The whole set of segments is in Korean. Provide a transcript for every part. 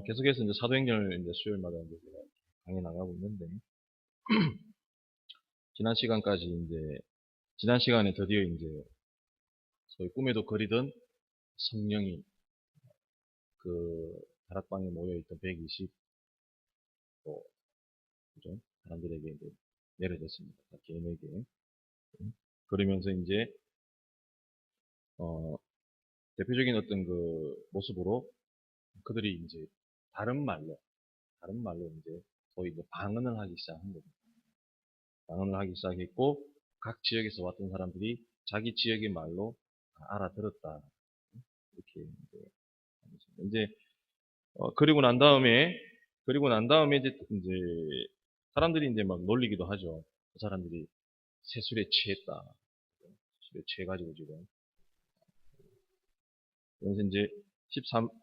계속해서 이제 사도행전을 이제 수요일마다 이제 제가 강의 나가고 있는데, 지난 시간에 드디어 이제 소위 꿈에도 그리던 성령이 그 다락방에 모여있던 120 그죠? 사람들에게 이제 내려졌습니다. 각 개인에게. 그러면서 이제 대표적인 어떤 그 모습으로 그들이 이제 다른 말로 이제 소위 이제 방언을 하기 시작한 겁니다. 방언을 하기 시작했고, 각 지역에서 왔던 사람들이 자기 지역의 말로 알아들었다. 이렇게 이제 그리고 난 다음에 이제 사람들이 이제 막 놀리기도 하죠. 그 사람들이 세술에 취했다. 술에 취해가지고 지금. 그래서 이제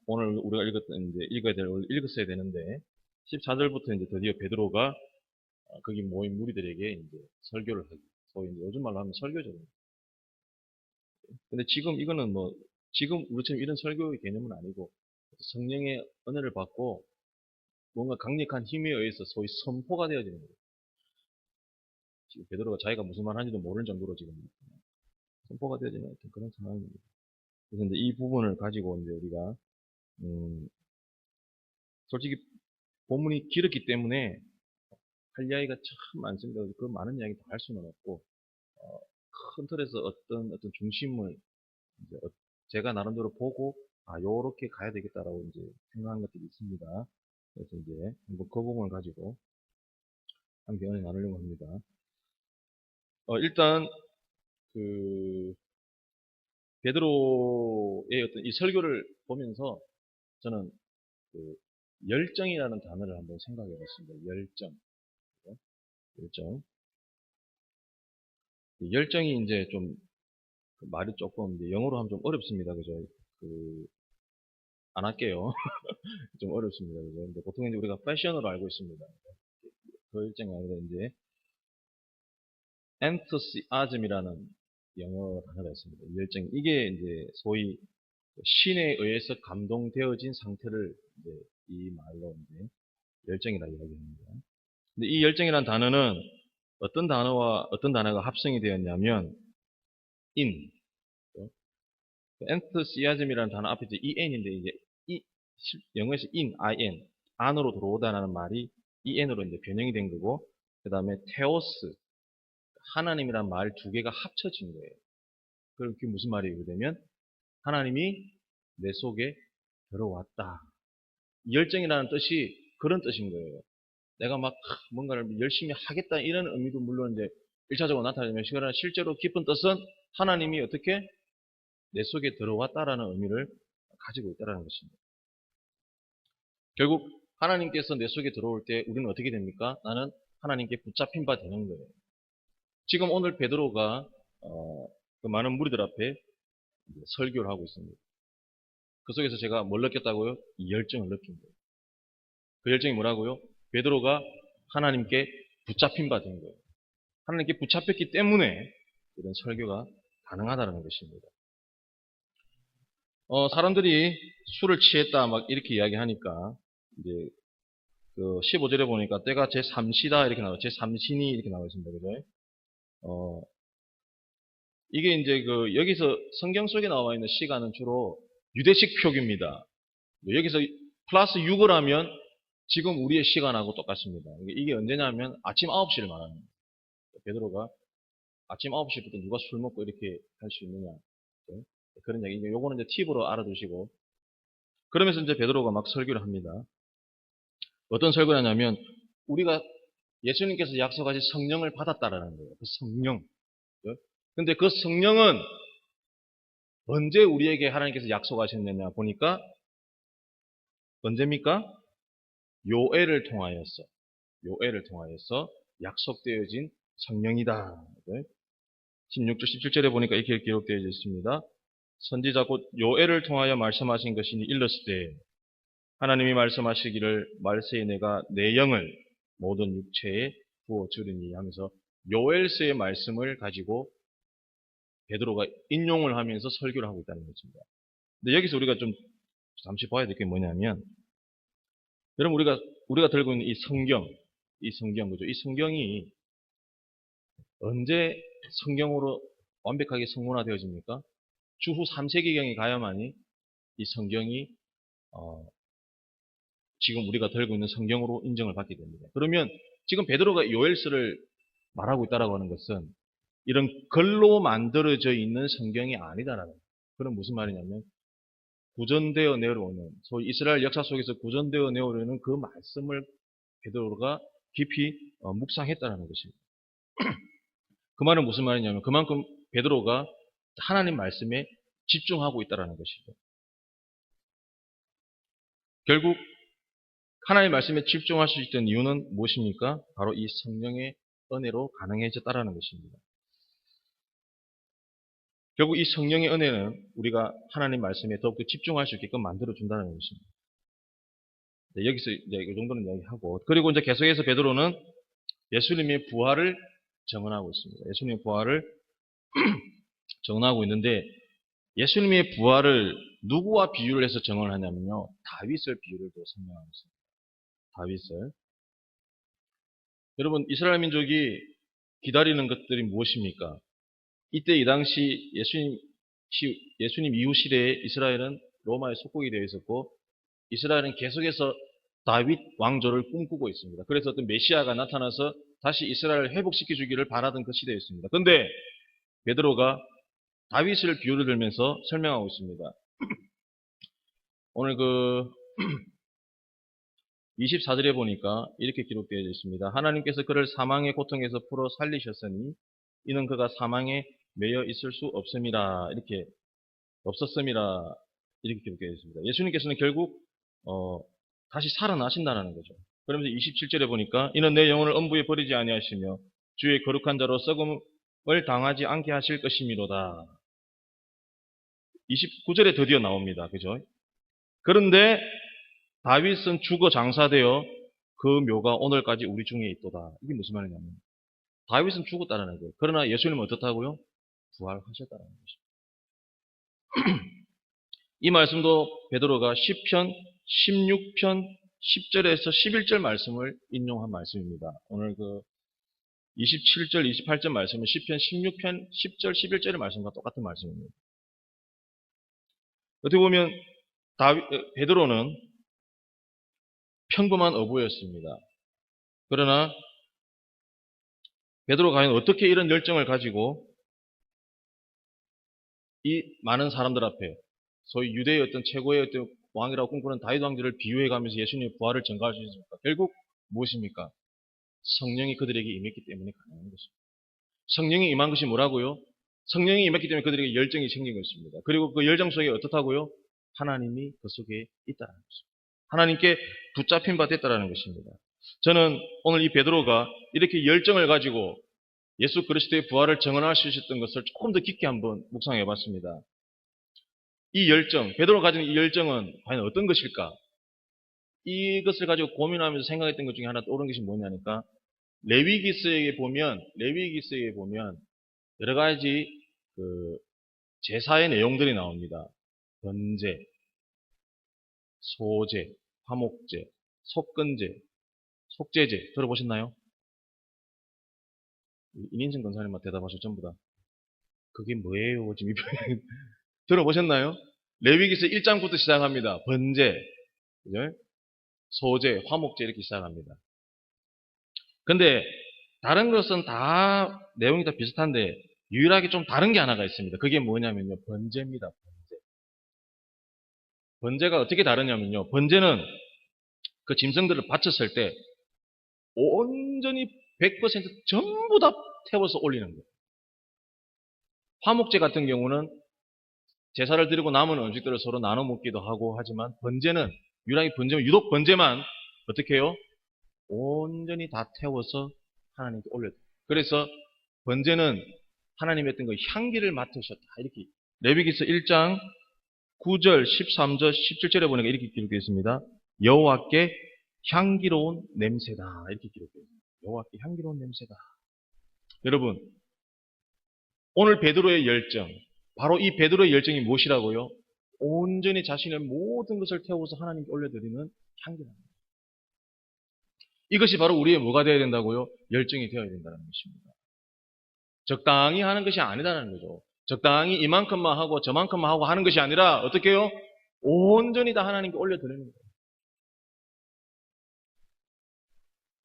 오늘 우리가 읽었어야 되는데, 14절부터 이제 드디어 베드로가 거기 모인 무리들에게 이제 설교를 하기. 소위 이제 요즘 말로 하면 설교죠. 근데 지금 이거는 지금 우리처럼 이런 설교의 개념은 아니고, 성령의 은혜를 받고 뭔가 강력한 힘에 의해서 소위 선포가 되어지는 거예요. 지금 베드로가 자기가 무슨 말 하는지도 모를 정도로 지금 선포가 되어지는 그런 상황입니다. 그래서 이제 이 부분을 가지고 이제 우리가, 솔직히 본문이 길었기 때문에 할 이야기가 참 많습니다. 그 많은 이야기 다 할 수는 없고, 큰 틀에서 어떤 중심을 이제 제가 나름대로 보고, 요렇게 가야 되겠다라고 이제 생각한 것들이 있습니다. 그래서 이제 한번 그 부분을 가지고 함께 은혜 나누려고 합니다. 일단, 베드로의 어떤 이 설교를 보면서 저는 열정이라는 단어를 한번 생각해 봤습니다. 열정. 열정. 열정이 이제 좀, 말이 조금 이제 영어로 하면 좀 어렵습니다. 그죠? 안 할게요. 좀 어렵습니다. 그죠? 근데 보통 이제 우리가 패션으로 알고 있습니다. 그 열정이 아니라 이제, enthusiasm이라는 영어 단어가 있습니다. 열정. 이게 이제 소위 신에 의해서 감동되어진 상태를 이제 이 말로 이제 열정이라 이야기합니다. 근데 이 열정이라는 단어는 어떤 단어가 합성이 되었냐면, in. enthusiasm이라는 단어 앞에 이제 en인데, 이제 영어에서 in, 안으로 들어오다라는 말이 en으로 이제 변형이 된 거고, 그 다음에 theos, 하나님이란 말 두 개가 합쳐진 거예요. 그럼 그게 무슨 말이에요? 되면 하나님이 내 속에 들어왔다. 열정이라는 뜻이 그런 뜻인 거예요. 내가 막 뭔가를 열심히 하겠다 이런 의미도 물론 이제 1차적으로 나타나지만, 실제로 깊은 뜻은 하나님이 어떻게 내 속에 들어왔다라는 의미를 가지고 있다는 것입니다. 결국 하나님께서 내 속에 들어올 때 우리는 어떻게 됩니까? 나는 하나님께 붙잡힌 바 되는 거예요. 지금 오늘 베드로가 그 많은 무리들 앞에 설교를 하고 있습니다. 그 속에서 제가 뭘 느꼈다고요? 이 열정을 느낀 거예요. 그 열정이 뭐라고요? 베드로가 하나님께 붙잡힌 바 된 거예요. 하나님께 붙잡혔기 때문에 이런 설교가 가능하다는 것입니다. 사람들이 술을 취했다 막 이렇게 이야기하니까 이제 그 15절에 보니까 때가 제3시다 이렇게 나와요. 제3신이 이렇게 나와 있습니다. 그죠? 이게 이제 여기서 성경 속에 나와 있는 시간은 주로 유대식 표기입니다. 여기서 플러스 6을 하면 지금 우리의 시간하고 똑같습니다. 이게 언제냐면 아침 9시를 말합니다. 베드로가 아침 9시부터 누가 술 먹고 이렇게 할 수 있느냐. 그런 얘기. 요거는 이제 팁으로 알아두시고. 그러면서 이제 베드로가 막 설교를 합니다. 어떤 설교를 하냐면, 우리가 예수님께서 약속하신 성령을 받았다라는 거예요. 그 성령. 근데 그 성령은 언제 우리에게 하나님께서 약속하셨느냐 보니까 언제입니까? 요엘을 통하여서 약속되어진 성령이다. 16절 17절에 보니까 이렇게 기록되어 있습니다. 선지자 곧 요엘을 통하여 말씀하신 것이니 일렀으되 하나님이 말씀하시기를 말세에 내가 내 영을 모든 육체에 부어주리니 하면서 요엘서의 말씀을 가지고 베드로가 인용을 하면서 설교를 하고 있다는 것입니다. 근데 여기서 우리가 좀 잠시 봐야 될 게 뭐냐면, 여러분 우리가 들고 있는 이 성경 그죠? 이 성경이 언제 성경으로 완벽하게 성문화되어집니까? 주후 3세기경에 가야만이 이 성경이 지금 우리가 들고 있는 성경으로 인정을 받게 됩니다. 그러면 지금 베드로가 요엘서를 말하고 있다라고 하는 것은 이런 글로 만들어져 있는 성경이 아니다라는 거예요. 그럼 무슨 말이냐면 구전되어 내려오는 소위 이스라엘 역사 속에서 구전되어 내려오는 그 말씀을 베드로가 깊이 묵상했다라는 것입니다. 그 말은 무슨 말이냐면 그만큼 베드로가 하나님 말씀에 집중하고 있다라는 것이죠. 결국 하나님 말씀에 집중할 수 있던 이유는 무엇입니까? 바로 이 성령의 은혜로 가능해졌다라는 것입니다. 결국 이 성령의 은혜는 우리가 하나님 말씀에 더욱더 집중할 수 있게끔 만들어준다는 것입니다. 네, 여기서 이제 이 정도는 이야기하고, 그리고 이제 계속해서 베드로는 예수님의 부활을 증언하고 있습니다. 예수님의 부활을 증언하고 있는데, 예수님의 부활을 누구와 비유를 해서 증언을 하냐면요, 다윗을 비유를 또 설명하고 있습니다. 다윗을. 여러분, 이스라엘 민족이 기다리는 것들이 무엇입니까? 이때 이 당시 예수님 이후 시대에 이스라엘은 로마의 속국이 되어 있었고, 이스라엘은 계속해서 다윗 왕조를 꿈꾸고 있습니다. 그래서 어떤 메시아가 나타나서 다시 이스라엘을 회복시켜 주기를 바라던 그 시대였습니다. 그런데 베드로가 다윗을 비유를 들면서 설명하고 있습니다. 오늘 24절에 보니까 이렇게 기록되어 있습니다. 하나님께서 그를 사망의 고통에서 풀어 살리셨으니 이는 그가 사망에 매여 있을 수 없음이라 이렇게 기록되어 있습니다. 예수님께서는 결국 다시 살아나신다는 거죠. 그러면서 27절에 보니까 이는 내 영혼을 엄부에 버리지 아니하시며 주의 거룩한 자로 썩음을 당하지 않게 하실 것이미로다. 29절에 드디어 나옵니다. 그죠? 그런데 다윗은 죽어 장사되어 그 묘가 오늘까지 우리 중에 있도다. 이게 무슨 말이냐면 다윗은 죽었다는 거예요. 그러나 예수님은 어떻다고요? 부활하셨다는 것입니다. 이 말씀도 베드로가 시편 16편 10절에서 11절 말씀을 인용한 말씀입니다. 오늘 27절, 28절 말씀은 시편 16편 10절, 11절의 말씀과 똑같은 말씀입니다. 어떻게 보면 베드로는 평범한 어부였습니다. 그러나 베드로가 과연 어떻게 이런 열정을 가지고 이 많은 사람들 앞에 소위 유대의 어떤 최고의 어떤 왕이라고 꿈꾸는 다윗 왕조를 비유해가면서 예수님의 부활을 증거할 수 있습니까? 결국 무엇입니까? 성령이 그들에게 임했기 때문에 가능한 것입니다. 성령이 임한 것이 뭐라고요? 성령이 임했기 때문에 그들에게 열정이 생긴 것입니다. 그리고 그 열정 속에 어떻다고요? 하나님이 그 속에 있다는 것입니다. 하나님께 붙잡힌 바 됐다는 것입니다. 저는 오늘 이 베드로가 이렇게 열정을 가지고 예수 그리스도의 부활을 증언할 수 있었던 것을 조금 더 깊게 한번 묵상해 봤습니다. 이 열정, 베드로가 가진 이 열정은 과연 어떤 것일까? 이것을 가지고 고민하면서 생각했던 것 중에 하나 떠오른 것이 뭐냐니까 레위기서에 보면 여러 가지 제사의 내용들이 나옵니다. 번제, 소제, 화목제, 속건제, 속죄제 들어보셨나요? 이민정 권사님만 대답하셔 전부 다. 그게 뭐예요? 지금 들어보셨나요? 레위기서 1장부터 시작합니다. 번제, 소제, 화목제 이렇게 시작합니다. 근데 다른 것은 다 내용이 다 비슷한데 유일하게 좀 다른 게 하나가 있습니다. 그게 뭐냐면요. 번제입니다. 번제가 어떻게 다르냐면요. 번제는 그 짐승들을 바쳤을 때 온전히 100% 전부 다 태워서 올리는 거예요. 화목제 같은 경우는 제사를 드리고 남은 음식들을 서로 나눠 먹기도 하고 하지만 번제는 유독 번제만 어떻게 해요? 온전히 다 태워서 하나님께 올려요. 그래서 번제는 하나님의 어떤 그 향기를 맡으셨다. 이렇게 레위기서 1장 9절, 13절, 17절에 보니까 이렇게 기록되어 있습니다. 여호와께 향기로운 냄새다. 이렇게 기록되어 있습니다. 여호와께 향기로운 냄새다. 여러분, 오늘 베드로의 열정, 바로 이 베드로의 열정이 무엇이라고요? 온전히 자신의 모든 것을 태워서 하나님께 올려드리는 향기랍니다. 이것이 바로 우리의 뭐가 되어야 된다고요? 열정이 되어야 된다는 것입니다. 적당히 하는 것이 아니다는 거죠. 적당히 이만큼만 하고 저만큼만 하고 하는 것이 아니라 어떻게 해요? 온전히 다 하나님께 올려드리는 거예요.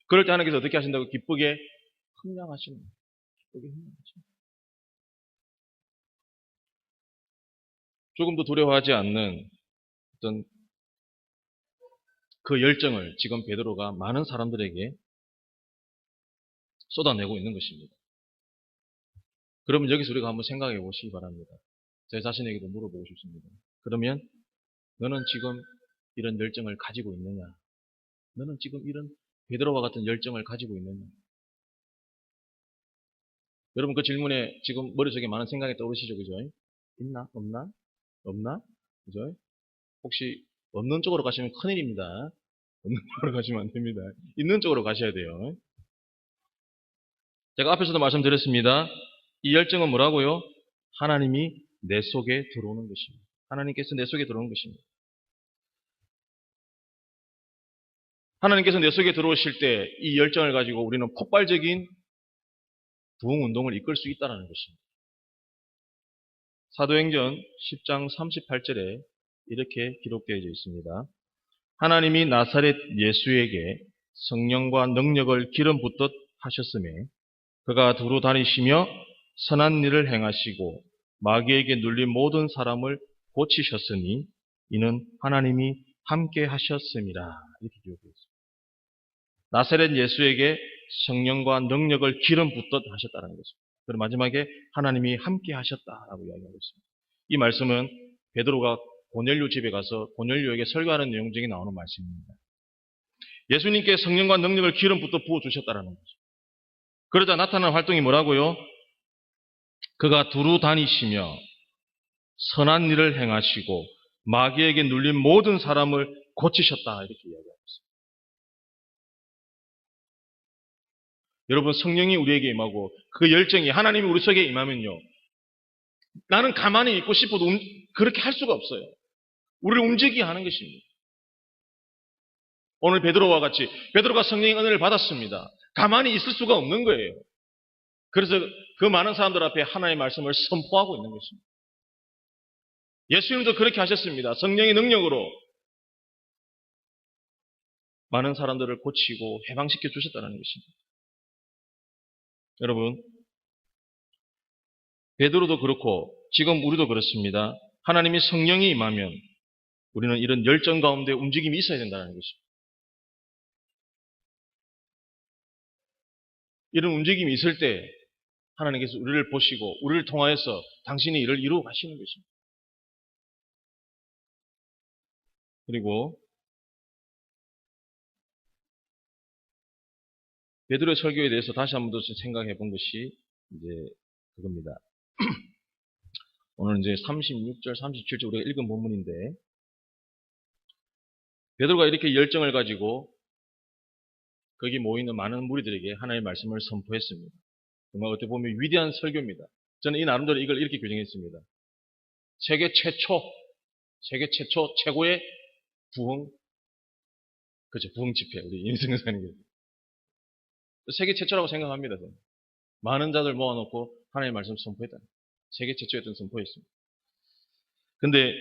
그럴 때 하나님께서 어떻게 하신다고? 기쁘게 흥량하시는 거예요. 기쁘게 흥량하시는 거예요. 조금도 두려워하지 않는 어떤 그 열정을 지금 베드로가 많은 사람들에게 쏟아내고 있는 것입니다. 그러면 여기서 우리가 한번 생각해 보시기 바랍니다. 제 자신에게도 물어보고 싶습니다. 그러면 너는 지금 이런 열정을 가지고 있느냐? 너는 지금 이런 베드로와 같은 열정을 가지고 있느냐? 여러분 그 질문에 지금 머릿속에 많은 생각이 떠오르시죠? 그죠? 있나? 없나? 없나? 그죠? 혹시 없는 쪽으로 가시면 큰일입니다. 없는 쪽으로 가시면 안 됩니다. 있는 쪽으로 가셔야 돼요. 제가 앞에서도 말씀드렸습니다. 이 열정은 뭐라고요? 하나님이 내 속에 들어오는 것입니다. 하나님께서 내 속에 들어오는 것입니다. 하나님께서 내 속에 들어오실 때 이 열정을 가지고 우리는 폭발적인 부흥 운동을 이끌 수 있다는 것입니다. 사도행전 10장 38절에 이렇게 기록되어 있습니다. 하나님이 나사렛 예수에게 성령과 능력을 기름 붓듯 하셨음에 그가 두루 다니시며 선한 일을 행하시고 마귀에게 눌린 모든 사람을 고치셨으니 이는 하나님이 함께 하셨음이라. 이렇게 기록되어 있습니다. 나사렛 예수에게 성령과 능력을 기름 붓듯 하셨다는 것입니다. 그리고 마지막에 하나님이 함께 하셨다라고 이야기하고 있습니다. 이 말씀은 베드로가 고넬료 집에 가서 고넬료에게 설교하는 내용 중에 나오는 말씀입니다. 예수님께 성령과 능력을 기름 붓듯 부어주셨다는 거죠. 그러자 나타난 활동이 뭐라고요? 그가 두루 다니시며 선한 일을 행하시고 마귀에게 눌린 모든 사람을 고치셨다. 이렇게 이야기하고 있습니다. 여러분 성령이 우리에게 임하고 그 열정이 하나님이 우리 속에 임하면요. 나는 가만히 있고 싶어도 그렇게 할 수가 없어요. 우리를 움직이게 하는 것입니다. 오늘 베드로와 같이 베드로가 성령의 은혜를 받았습니다. 가만히 있을 수가 없는 거예요. 그래서 그 많은 사람들 앞에 하나님의 말씀을 선포하고 있는 것입니다. 예수님도 그렇게 하셨습니다. 성령의 능력으로 많은 사람들을 고치고 해방시켜 주셨다는 것입니다. 여러분, 베드로도 그렇고 지금 우리도 그렇습니다. 하나님이 성령이 임하면 우리는 이런 열정 가운데 움직임이 있어야 된다는 것입니다. 이런 움직임이 있을 때 하나님께서 우리를 보시고 우리를 통하여서 당신의 일을 이루어 가시는 것입니다. 그리고 베드로의 설교에 대해서 다시 한 번 더 생각해 본 것이 이제 그겁니다. 오늘 이제 36절, 37절 우리가 읽은 본문인데 베드로가 이렇게 열정을 가지고 거기 모이는 많은 무리들에게 하나님의 말씀을 선포했습니다. 정말 어떻게 보면 위대한 설교입니다. 저는 이 나름대로 이걸 이렇게 규정했습니다. 세계 최초 최고의 부흥, 그렇죠. 부흥 집회, 우리 임승 선생님. 세계 최초라고 생각합니다. 저는. 많은 자들 모아놓고 하나님의 말씀 선포했다. 세계 최초였던 선포였습니다. 근데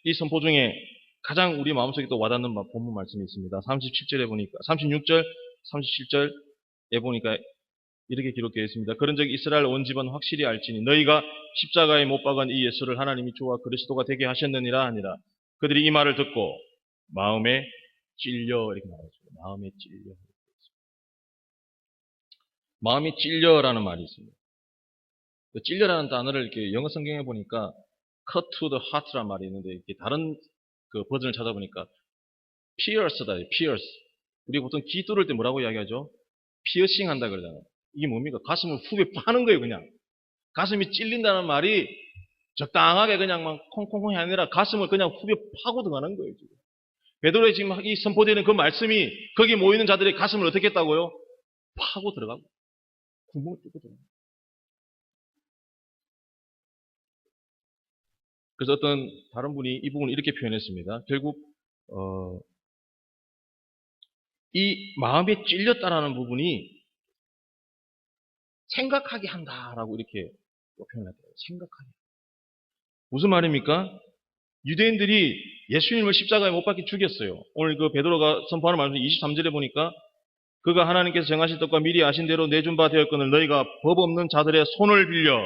이 선포 중에 가장 우리 마음속에 또 와닿는 본문 말씀이 있습니다. 37절에 보니까, 36절, 37절에 보니까 이렇게 기록되어 있습니다. 그런즉 이스라엘 온 집은 확실히 알지니 너희가 십자가에 못 박은 이 예수를 하나님이 주와 그리스도가 되게 하셨느니라 하니라. 그들이 이 말을 듣고 마음에 찔려 이렇게 말하죠. 마음에 찔려. 마음이 찔려라는 말이 있습니다. 찔려라는 단어를 이렇게 영어 성경에 보니까 cut to the heart라는 말이 있는데 이렇게 다른 그 버전을 찾아보니까 pierce다, pierce. 우리 보통 귀 뚫을 때 뭐라고 이야기하죠? 피어싱 한다 그러잖아요. 이게 뭡니까? 가슴을 후벼 파는 거예요, 그냥. 가슴이 찔린다는 말이 적당하게 그냥 막 콩콩콩이 아니라 가슴을 그냥 후벼 파고 들어가는 거예요, 지금. 베드로의 지금 이 선포되는 그 말씀이 거기 모이는 자들의 가슴을 어떻게 했다고요? 파고 들어가고 구멍을 뚫고 들어가고. 그래서 어떤 다른 분이 이 부분을 이렇게 표현했습니다. 결국 이 마음에 찔렸다라는 부분이 생각하게 한다라고 이렇게 표현하더라고요. 생각하게. 무슨 말입니까? 유대인들이 예수님을 십자가에 못 박혀 죽였어요. 오늘 그 베드로가 선포하는 말씀 23절에 보니까 그가 하나님께서 정하신 뜻과 미리 아신 대로 내준 바 되었거늘 너희가 법 없는 자들의 손을 빌려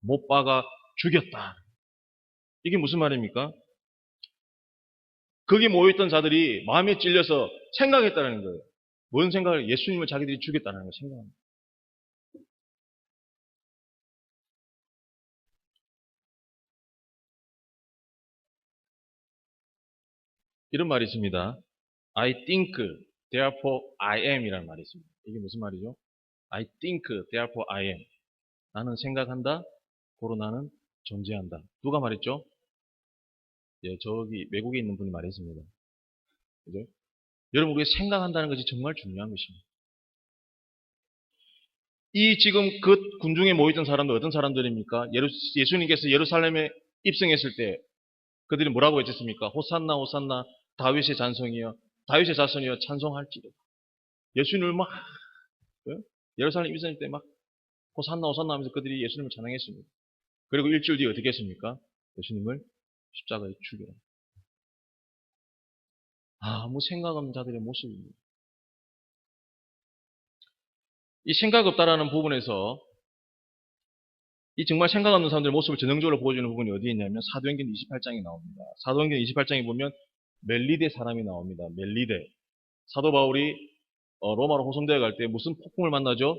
못 박아 죽였다. 이게 무슨 말입니까? 거기 모여있던 자들이 마음에 찔려서 생각했다는 거예요. 뭔 생각을? 예수님을 자기들이 죽였다는 걸 생각합니다. 이런 말이 있습니다. I think, therefore I am 이라는 말이 있습니다. 이게 무슨 말이죠? I think, therefore I am. 나는 생각한다, 고로 나는 존재한다. 누가 말했죠? 예, 저기 외국에 있는 분이 말했습니다. 그죠? 여러분, 우리가 생각한다는 것이 정말 중요한 것입니다. 이 지금 그 군중에 모이던 사람들 어떤 사람들입니까? 예수님께서 예루살렘에 입성했을 때 그들이 뭐라고 외쳤습니까? 호산나 호산나 다윗의 잔성이여 다윗의 자손이여 찬송할지도. 예수님을 막 예루살렘 입성할 때 막 호산나 호산나 하면서 그들이 예수님을 찬양했습니다. 그리고 일주일 뒤에 어떻게 했습니까? 예수님을 십자가에 죽여라. 아무 생각 없는 자들의 모습입니다. 이 생각 없다라는 부분에서 이 정말 생각 없는 사람들의 모습을 전형적으로 보여주는 부분이 어디에 있냐면 사도행전 28장에 나옵니다. 사도행전 28장에 보면 멜리데 사람이 나옵니다. 멜리데. 사도 바울이 로마로 호송대에 갈 때 무슨 폭풍을 만나죠?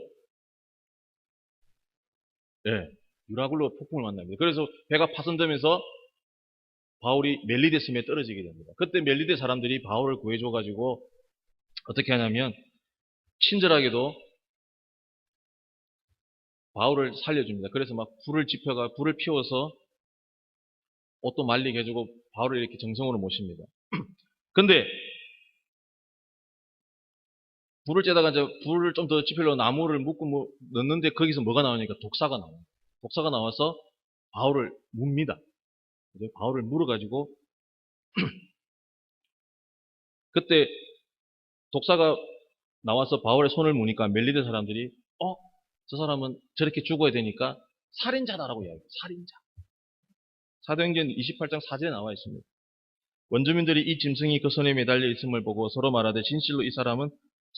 네, 유라굴로 폭풍을 만납니다. 그래서 배가 파손되면서 바울이 멜리데 섬에 떨어지게 됩니다. 그때 멜리데 사람들이 바울을 구해줘가지고 어떻게 하냐면 친절하게도 바울을 살려줍니다. 그래서 막 불을 피워서 옷도 말리게 해주고 바울을 이렇게 정성으로 모십니다. 근데 불을 쬐다가 이제 불을 좀 더 지피려고 나무를 묶고 넣는데 거기서 뭐가 나오니까 독사가 나와요. 독사가 나와서 바울을 뭅니다. 바울을 물어가지고 그때 독사가 나와서 바울의 손을 무니까 멜리데 사람들이 저 사람은 저렇게 죽어야 되니까 살인자다라고 이야기해요. 살인자. 사도행전 28장 4절에 나와 있습니다. 원주민들이 이 짐승이 그 손에 매달려 있음을 보고 서로 말하되 진실로 이 사람은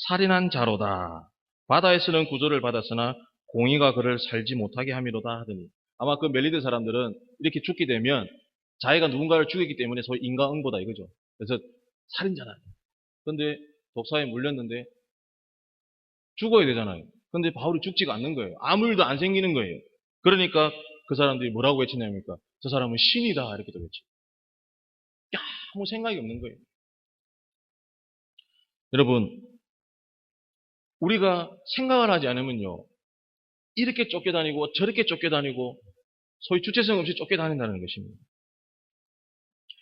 살인한 자로다. 바다에서는 구조를 받았으나 공의가 그를 살지 못하게 함이로다 하더니 아마 그 멜리데 사람들은 이렇게 죽게 되면 자기가 누군가를 죽였기 때문에 소위 인과응보다 이거죠. 그래서 살인자다. 그런데 독사에 물렸는데 죽어야 되잖아요. 근데 바울이 죽지가 않는 거예요. 아무 일도 안 생기는 거예요. 그러니까 그 사람들이 뭐라고 외치냐니까 저 사람은 신이다 이렇게 외치. 아무 생각이 없는 거예요. 여러분 우리가 생각을 하지 않으면요 이렇게 쫓겨다니고 저렇게 쫓겨다니고 소위 주체성 없이 쫓겨다닌다는 것입니다.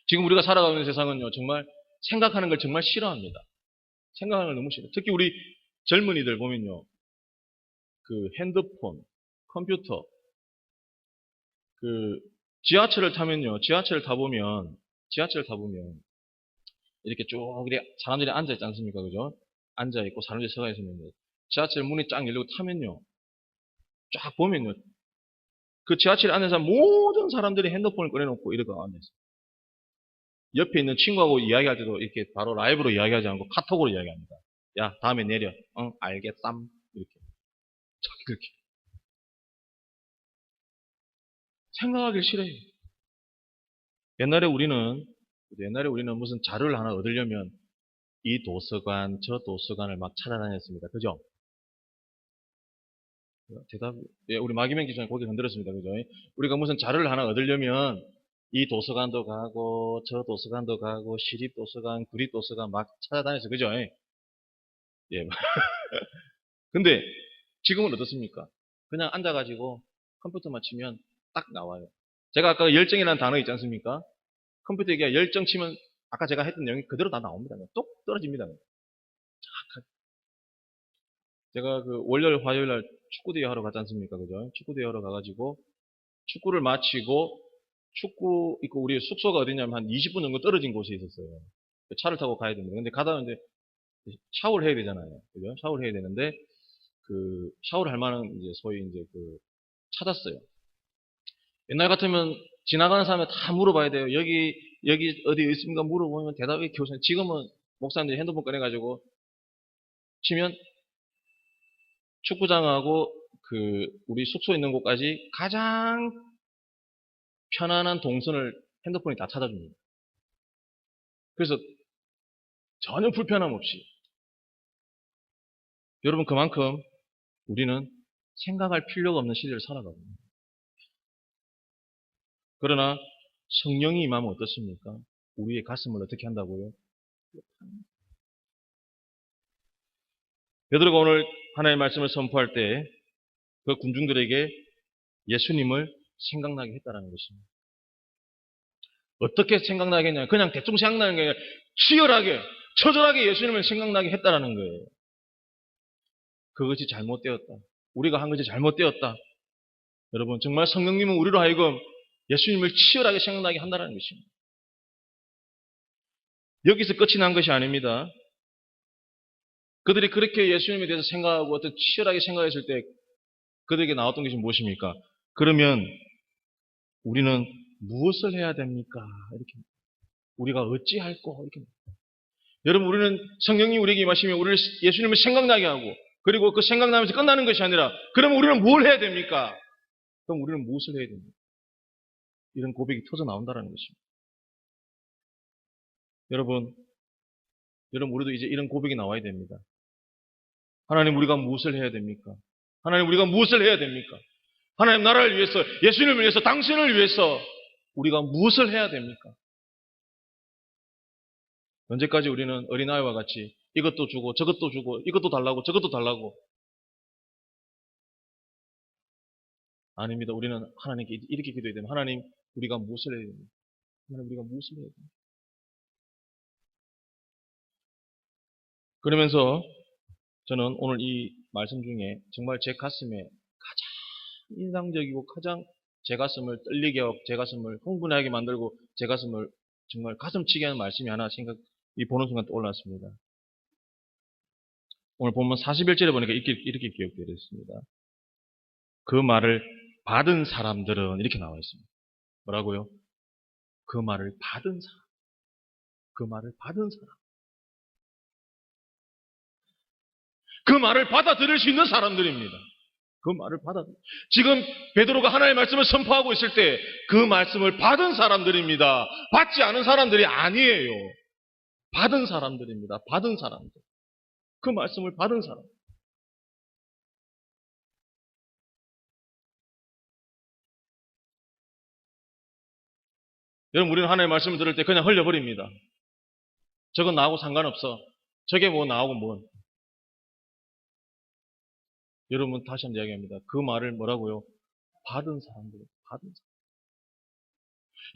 지금 우리가 살아가고 있는 세상은요 정말 생각하는 걸 정말 싫어합니다. 생각하는 걸 너무 싫어요. 특히 우리 젊은이들 보면요 그 핸드폰, 컴퓨터 그 지하철을 타면요 지하철을 타보면 이렇게 쭉 사람들이 앉아있지 않습니까? 그죠? 앉아있고 사람들이 서가 있으면 지하철 문이 쫙 열리고 타면요 쫙 보면요 그 지하철 안에서 모든 사람들이 핸드폰을 꺼내놓고 이렇게 앉아있어요. 옆에 있는 친구하고 이야기할 때도 이렇게 바로 라이브로 이야기하지 않고 카톡으로 이야기합니다. 야 다음에 내려. 응 알겠쌈. 이렇게 그렇게 생각하기 싫어요. 옛날에 우리는 무슨 자료를 하나 얻으려면 이 도서관 저 도서관을 막 찾아다녔습니다. 그죠? 대답, 예, 우리 마기명 기자님 고개 흔들었습니다. 그죠? 우리가 무슨 자료를 하나 얻으려면 이 도서관도 가고 저 도서관도 가고 시립도서관, 구립도서관 막 찾아다녔어요. 그죠? 예. 근데 지금은 어떻습니까? 그냥 앉아가지고 컴퓨터만 치면 딱 나와요. 제가 아까 열정이라는 단어 있지 않습니까? 컴퓨터 얘기가 열정 치면 아까 제가 했던 내용이 그대로 다 나옵니다. 똑 떨어집니다. 제가 그 월요일, 화요일 날 축구대회 하러 갔지 않습니까? 그죠? 축구대회 하러 가가지고 축구를 마치고 축구 있고 우리 숙소가 어디냐면 한 20분 정도 떨어진 곳에 있었어요. 차를 타고 가야 됩니다. 근데 가다 있는데 샤워를 해야 되잖아요. 그죠? 샤워를 해야 되는데, 샤워를 할 만한, 이제, 소위, 이제, 찾았어요. 옛날 같으면 지나가는 사람에 다 물어봐야 돼요. 여기 어디 있습니까? 물어보면 대답이 교수님. 지금은 목사님들이 핸드폰 꺼내가지고 치면 축구장하고 우리 숙소 있는 곳까지 가장 편안한 동선을 핸드폰이 다 찾아줍니다. 그래서 전혀 불편함 없이. 여러분, 그만큼 우리는 생각할 필요가 없는 시대를 살아가거든요. 그러나 성령이 임하면 어떻습니까? 우리의 가슴을 어떻게 한다고요? 베드로가 오늘 하나님의 말씀을 선포할 때 그 군중들에게 예수님을 생각나게 했다는 것입니다. 어떻게 생각나게 했냐? 그냥 대충 생각나는 게 아니라 치열하게, 처절하게 예수님을 생각나게 했다는 거예요. 그것이 잘못되었다. 우리가 한 것이 잘못되었다. 여러분, 정말 성령님은 우리로 하여금 예수님을 치열하게 생각나게 한다는 것입니다. 여기서 끝이 난 것이 아닙니다. 그들이 그렇게 예수님에 대해서 생각하고 어떤 치열하게 생각했을 때 그들에게 나왔던 것이 무엇입니까? 그러면 우리는 무엇을 해야 됩니까? 이렇게. 우리가 어찌할꼬? 이렇게. 여러분, 우리는 성령이 우리에게 임하시면 우리를 예수님을 생각나게 하고 그리고 그 생각나면서 끝나는 것이 아니라 그러면 우리는 뭘 해야 됩니까? 그럼 우리는 무엇을 해야 됩니까? 이런 고백이 터져 나온다는 것입니다. 여러분, 우리도 이제 이런 고백이 나와야 됩니다. 하나님, 우리가 무엇을 해야 됩니까? 하나님, 우리가 무엇을 해야 됩니까? 하나님 나라를 위해서, 예수님을 위해서, 당신을 위해서 우리가 무엇을 해야 됩니까? 언제까지 우리는 어린아이와 같이 이것도 주고 저것도 주고 이것도 달라고 저것도 달라고. 아닙니다. 우리는 하나님께 이렇게 기도해야 됩니다. 하나님, 우리가 무엇을 해야 됩니까? 하나님, 우리가 무엇을 해야 됩니까? 그러면서 저는 오늘 이 말씀 중에 정말 제 가슴에 가장 인상적이고 가장 제 가슴을 떨리게 하고 제 가슴을 흥분하게 만들고 제 가슴을 정말 가슴치게 하는 말씀이 하나 이 보는 순간 떠올랐습니다. 오늘 본문 41절에 보니까 이렇게 기억되어 있습니다. 그 말을 받은 사람들은 이렇게 나와 있습니다. 뭐라고요? 그 말을 받은 사람. 그 말을 받은 사람. 그 말을 받아들일 수 있는 사람들입니다. 그 말을 지금 베드로가 하나님의 말씀을 선포하고 있을 때 그 말씀을 받은 사람들입니다. 받지 않은 사람들이 아니에요. 받은 사람들입니다. 받은 사람들. 그 말씀을 받은 사람. 여러분, 우리는 하나님의 말씀을 들을 때 그냥 흘려버립니다. 저건 나하고 상관없어. 저게 뭐 나하고 뭔. 여러분, 다시 한번 이야기합니다. 그 말을 뭐라고요? 받은 사람들. 받은 사람.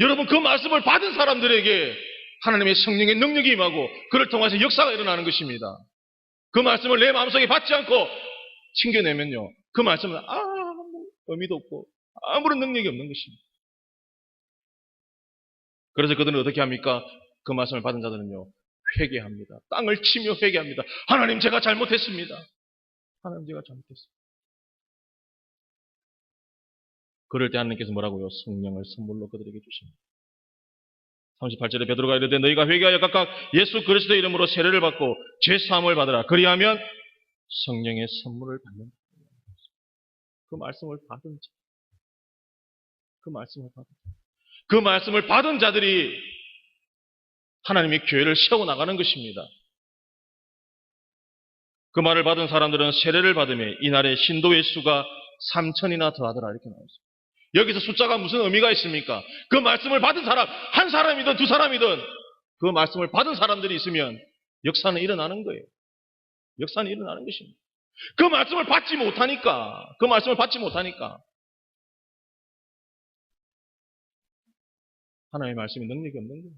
여러분, 그 말씀을 받은 사람들에게 하나님의 성령의 능력이 임하고 그를 통해서 역사가 일어나는 것입니다. 그 말씀을 내 마음속에 받지 않고 챙겨내면요. 그 말씀은 아무 의미도 없고 아무런 능력이 없는 것입니다. 그래서 그들은 어떻게 합니까? 그 말씀을 받은 자들은요. 회개합니다. 땅을 치며 회개합니다. 하나님, 제가 잘못했습니다. 하나님, 제가 잘못했습니다. 그럴 때 하나님께서 뭐라고요? 성령을 선물로 그들에게 주십니다. 38절에 베드로가 이르되 너희가 회개하여 각각 예수 그리스도의 이름으로 세례를 받고 죄 사함을 받으라. 그리하면 성령의 선물을 받는다. 그 말씀을 받은 자. 그 말씀을 받은 자들이 하나님의 교회를 세워 나가는 것입니다. 그 말을 받은 사람들은 세례를 받으며 이날의 신도의 수가 3,000이나 더하더라. 이렇게 나와 있습니다. 여기서 숫자가 무슨 의미가 있습니까? 그 말씀을 받은 사람, 한 사람이든 두 사람이든 그 말씀을 받은 사람들이 있으면 역사는 일어나는 거예요. 역사는 일어나는 것입니다. 그 말씀을 받지 못하니까 하나님의 말씀이 능력이 없는 거예요.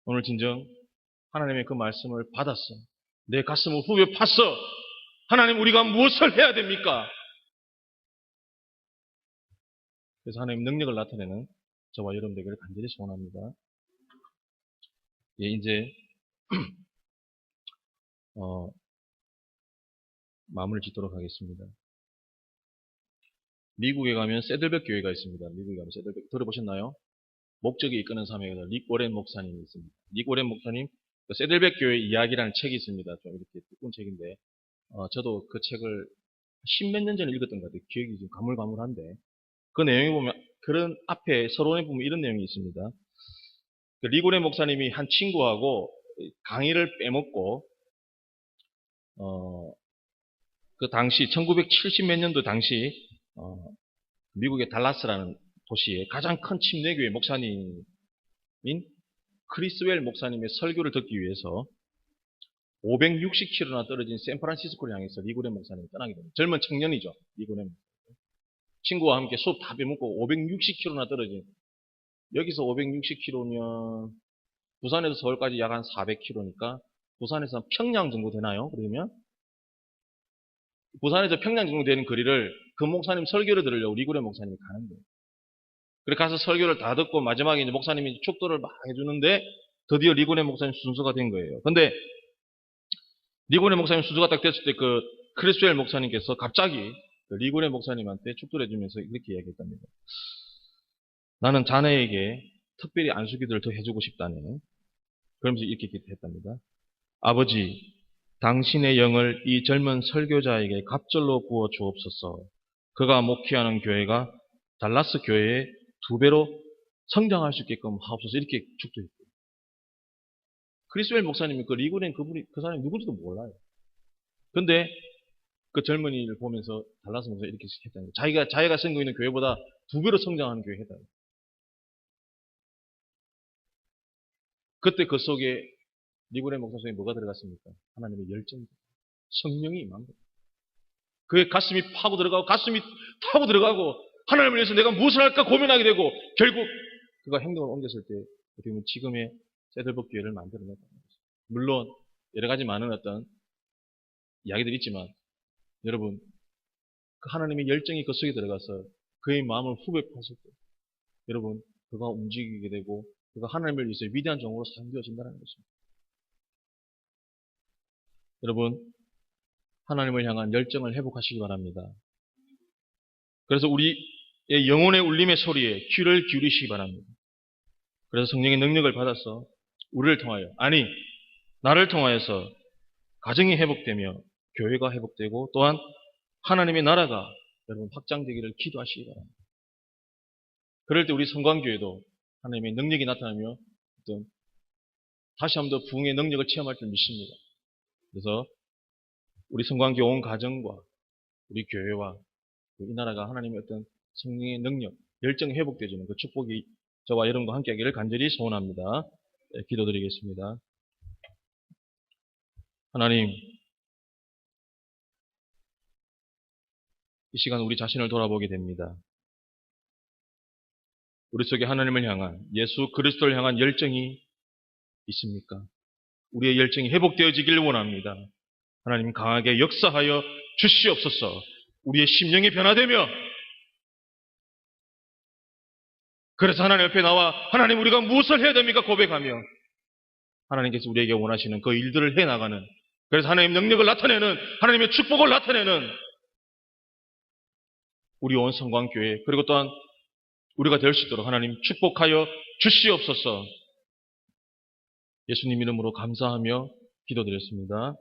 오늘 진정 하나님의 그 말씀을 받았어. 내 가슴을 후벼 팠어. 하나님, 우리가 무엇을 해야 됩니까? 그래서 하나님 능력을 나타내는 저와 여러분들에게 간절히 소원합니다. 예, 이제 마무리 짓도록 하겠습니다. 미국에 가면 세들백 교회가 있습니다. 미국에 가면 세들백 들어보셨나요? 목적이 이끄는 사명에서 릭 워렌 목사님이 있습니다. 릭 워렌 목사님 그 세들백 교회 이야기라는 책이 있습니다. 좀 이렇게 두꺼운 책인데 저도 그 책을 십몇 년 전에 읽었던 것 같아요. 기억이 좀 가물가물한데 그 내용에 보면 그런 앞에 서론에 보면 이런 내용이 있습니다. 그 릭 워렌 목사님이 한 친구하고 강의를 빼먹고 그 당시 1970 몇 년도 당시 미국의 달라스라는 도시의 가장 큰 침례교회 목사님인 크리스웰 목사님의 설교를 듣기 위해서 560km나 떨어진 샌프란시스코를 향해서 릭 워렌 목사님이 떠나게 됩니다. 젊은 청년이죠. 릭 워렌 목사님. 친구와 함께 수업 다 빼먹고 560km나 떨어진 여기서 560km면 부산에서 서울까지 약 한 400km니까 부산에서 평양 정도 되나요? 그러면 부산에서 평양 정도 되는 거리를 그 목사님 설교를 들으려고 릭 워렌 목사님이 가는 거예요. 그래 가서 설교를 다 듣고 마지막에 이제 목사님이 축도를 막 해주는데 드디어 릭 워렌 목사님 순서가 된 거예요. 근데 릭 워렌 목사님 순서가 딱 됐을 때 그 크리스웰 목사님께서 갑자기 그 릭 워렌 목사님한테 축도를 해주면서 이렇게 이야기했답니다. 나는 자네에게 특별히 안수기도를 더 해주고 싶다네. 그러면서 이렇게 했답니다. 아버지, 당신의 영을 이 젊은 설교자에게 갑절로 부어 주옵소서. 그가 목회하는 교회가 달라스 교회의 2배로 성장할 수 있게끔 하옵소서. 이렇게 축도했어요. 크리스웰 목사님이 그 릭 워렌 그 사람이 누군지도 몰라요. 근데 그 젊은이를 보면서 달라스 목사 이렇게 했다는 거예요. 자기가 생기고 있는 교회보다 2배로 성장하는 교회 했다. 그때 그 속에 릭 워렌 목사 속에 뭐가 들어갔습니까? 하나님의 열정, 성령이 임한 거예요. 그의 가슴이 파고 들어가고 가슴이 타고 들어가고 하나님을 위해서 내가 무엇을 할까 고민하게 되고 결국 그가 행동을 옮겼을 때 어떻게 보면 지금의 세들복 교회를 만들어냈다는 거죠. 물론 여러 가지 많은 어떤 이야기들이 있지만 여러분 그 하나님의 열정이 그 속에 들어가서 그의 마음을 후벼팠을 때 여러분 그가 움직이게 되고 그가 하나님을 위해서 위대한 종으로 사용되어진다는 것입니다. 여러분 하나님을 향한 열정을 회복하시기 바랍니다. 그래서 우리의 영혼의 울림의 소리에 귀를 기울이시기 바랍니다. 그래서 성령의 능력을 받아서 우리를 통하여 아니 나를 통하여서 가정이 회복되며 교회가 회복되고 또한 하나님의 나라가 여러분 확장되기를 기도하시기 바랍니다. 그럴 때 우리 성광교회도 하나님의 능력이 나타나며 어떤 다시 한 번 더 부흥의 능력을 체험할 줄 믿습니다. 그래서 우리 성광교회 온 가정과 우리 교회와 이 나라가 하나님의 어떤 성령의 능력, 열정이 회복되어지는 그 축복이 저와 여러분과 함께 하기를 간절히 소원합니다. 네, 기도드리겠습니다. 하나님, 이 시간 우리 자신을 돌아보게 됩니다. 우리 속에 하나님을 향한 예수 그리스도를 향한 열정이 있습니까? 우리의 열정이 회복되어지길 원합니다. 하나님 강하게 역사하여 주시옵소서. 우리의 심령이 변화되며 그래서 하나님 옆에 나와 하나님 우리가 무엇을 해야 됩니까? 고백하며 하나님께서 우리에게 원하시는 그 일들을 해나가는 그래서 하나님의 능력을 나타내는 하나님의 축복을 나타내는 우리 온 성광교회 그리고 또한 우리가 될 수 있도록 하나님 축복하여 주시옵소서. 예수님 이름으로 감사하며 기도드렸습니다.